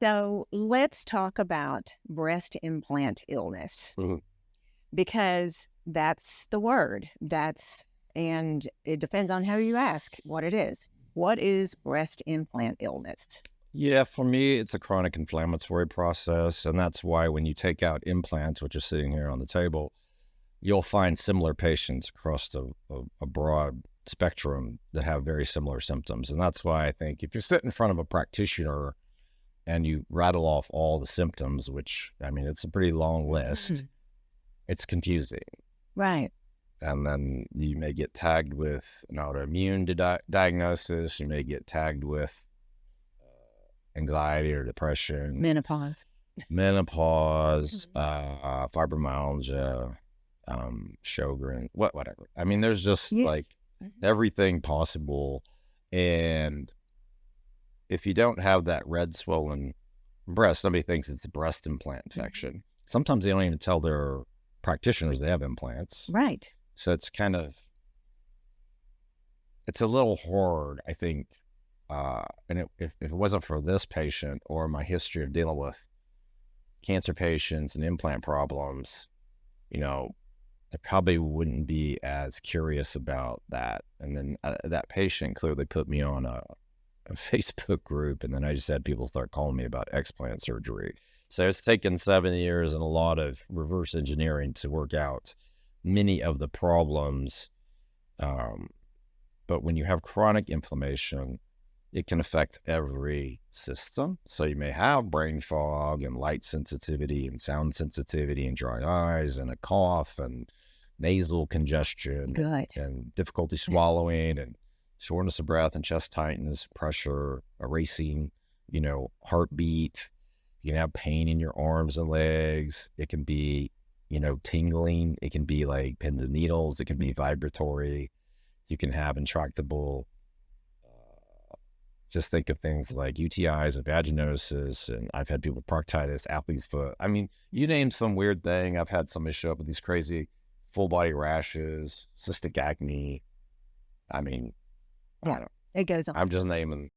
So let's talk about breast implant illness Mhm. because that's the word. And it depends on how you ask what it is. What is breast implant illness? Yeah, for me, it's a chronic inflammatory process. And that's why when you take out implants, which are sitting here on the table, you'll find similar patients across a broad spectrum that have very similar symptoms. And that's why I think if you sit in front of a practitioner and you rattle off all the symptoms, which I mean, it's a pretty long list, Mhm. it's confusing. Right. And then you may get tagged with an autoimmune diagnosis. You may get tagged with anxiety or depression, Menopause. menopause, Mhm. fibromyalgia, Sjogren, whatever. I mean, there's just like Yes. Mhm. everything possible. And if you don't have that red swollen breast, somebody thinks it's a breast implant Mhm. infection. Sometimes they don't even tell their practitioners they have implants. Right. So it's a little hard, I think. If it wasn't for this patient or my history of dealing with cancer patients and implant problems, you know, I probably wouldn't be as curious about that. And then that patient clearly put me on a Facebook group, and then I just had people start calling me about explant surgery. So it's taken 7 years and a lot of reverse engineering to work out many of the problems. Um, but when you have chronic inflammation, it can affect every system. So you may have brain fog and light sensitivity and sound sensitivity and dry eyes and a cough and nasal congestion Good. and difficulty swallowing and shortness of breath and chest tightness, pressure, a racing, heartbeat. You can have pain in your arms and legs. It can be, tingling. It can be like pins and needles. It can be vibratory. You can have intractable just think of things like UTIs and vaginosis, and I've had people with proctitis, athlete's foot. I mean, you name some weird thing. I've had somebody show up with these crazy full body rashes, cystic acne. I mean, I Yeah. don't, It goes on. I'm just naming